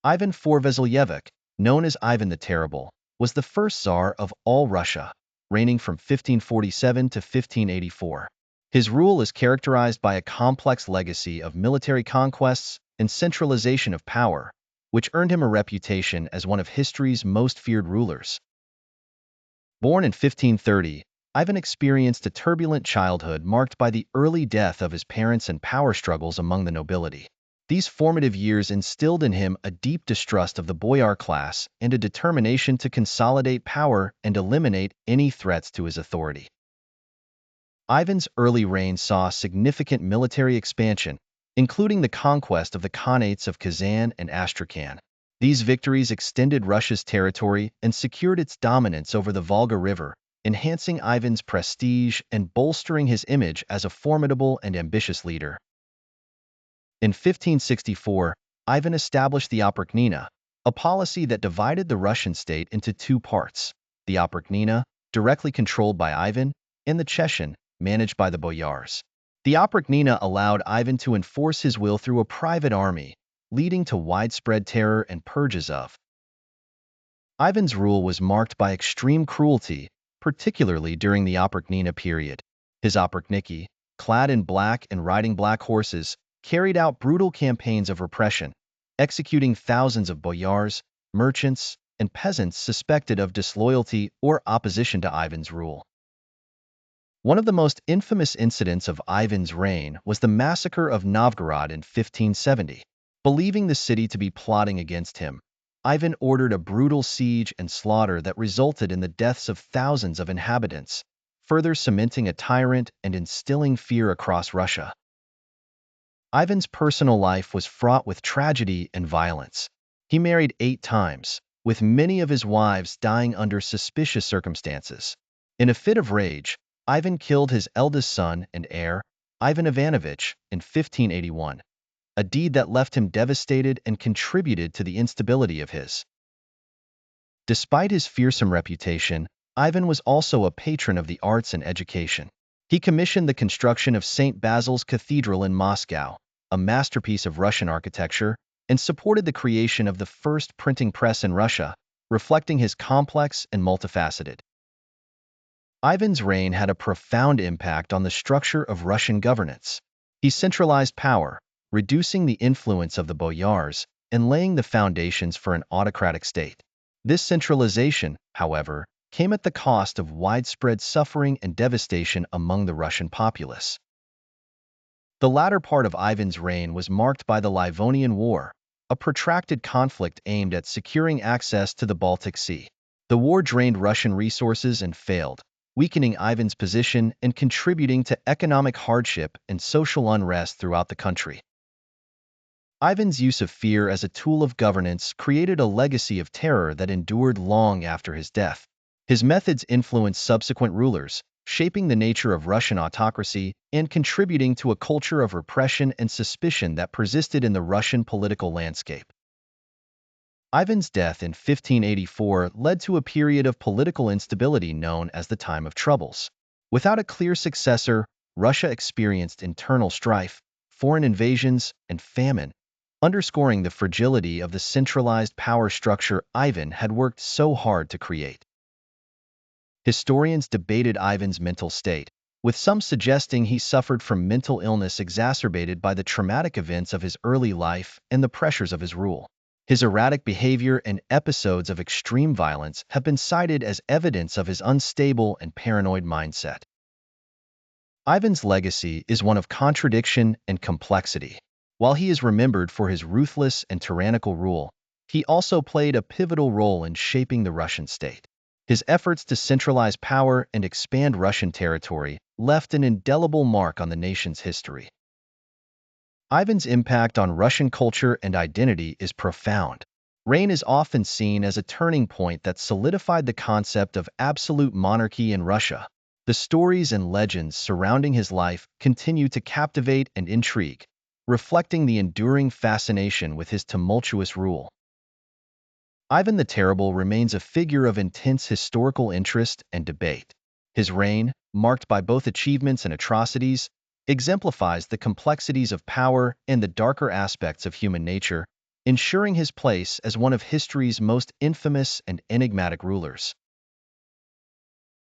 Ivan IV Vasilyevich, known as Ivan the Terrible, was the first Tsar of all Russia, reigning from 1547 to 1584. His rule is characterized by a complex legacy of military conquests and centralization of power, which earned him a reputation as one of history's most feared rulers. Born in 1530, Ivan experienced a turbulent childhood marked by the early death of his parents and power struggles among the nobility. These formative years instilled in him a deep distrust of the boyar class and a determination to consolidate power and eliminate any threats to his authority. Ivan's early reign saw significant military expansion, including the conquest of the Khanates of Kazan and Astrakhan. These victories extended Russia's territory and secured its dominance over the Volga River, enhancing Ivan's prestige and bolstering his image as a formidable and ambitious leader. In 1564, Ivan established the Oprichnina, a policy that divided the Russian state into two parts: the Oprichnina, directly controlled by Ivan, and the Chechen, managed by the boyars. The Oprichnina allowed Ivan to enforce his will through a private army, leading to widespread terror and purges of. Ivan's rule was marked by extreme cruelty, particularly during the Oprichnina period. His Oprichniki, clad in black and riding black horses, carried out brutal campaigns of repression, executing thousands of boyars, merchants, and peasants suspected of disloyalty or opposition to Ivan's rule. One of the most infamous incidents of Ivan's reign was the massacre of Novgorod in 1570. Believing the city to be plotting against him, Ivan ordered a brutal siege and slaughter that resulted in the deaths of thousands of inhabitants, further cementing a tyrant and instilling fear across Russia. Ivan's personal life was fraught with tragedy and violence. He married 8 times, with many of his wives dying under suspicious circumstances. In a fit of rage, Ivan killed his eldest son and heir, Ivan Ivanovich, in 1581, a deed that left him devastated and contributed to the instability of his. Despite his fearsome reputation, Ivan was also a patron of the arts and education. He commissioned the construction of St. Basil's Cathedral in Moscow, a masterpiece of Russian architecture, and supported the creation of the first printing press in Russia, reflecting his complex and multifaceted. Ivan's reign had a profound impact on the structure of Russian governance. He centralized power, reducing the influence of the boyars and laying the foundations for an autocratic state. This centralization, however, came at the cost of widespread suffering and devastation among the Russian populace. The latter part of Ivan's reign was marked by the Livonian War, a protracted conflict aimed at securing access to the Baltic Sea. The war drained Russian resources and failed, weakening Ivan's position and contributing to economic hardship and social unrest throughout the country. Ivan's use of fear as a tool of governance created a legacy of terror that endured long after his death. His methods influenced subsequent rulers, shaping the nature of Russian autocracy and contributing to a culture of repression and suspicion that persisted in the Russian political landscape. Ivan's death in 1584 led to a period of political instability known as the Time of Troubles. Without a clear successor, Russia experienced internal strife, foreign invasions, and famine, underscoring the fragility of the centralized power structure Ivan had worked so hard to create. Historians debated Ivan's mental state, with some suggesting he suffered from mental illness exacerbated by the traumatic events of his early life and the pressures of his rule. His erratic behavior and episodes of extreme violence have been cited as evidence of his unstable and paranoid mindset. Ivan's legacy is one of contradiction and complexity. While he is remembered for his ruthless and tyrannical rule, he also played a pivotal role in shaping the Russian state. His efforts to centralize power and expand Russian territory left an indelible mark on the nation's history. Ivan's impact on Russian culture and identity is profound. Reign is often seen as a turning point that solidified the concept of absolute monarchy in Russia. The stories and legends surrounding his life continue to captivate and intrigue, reflecting the enduring fascination with his tumultuous rule. Ivan the Terrible remains a figure of intense historical interest and debate. His reign, marked by both achievements and atrocities, exemplifies the complexities of power and the darker aspects of human nature, ensuring his place as one of history's most infamous and enigmatic rulers.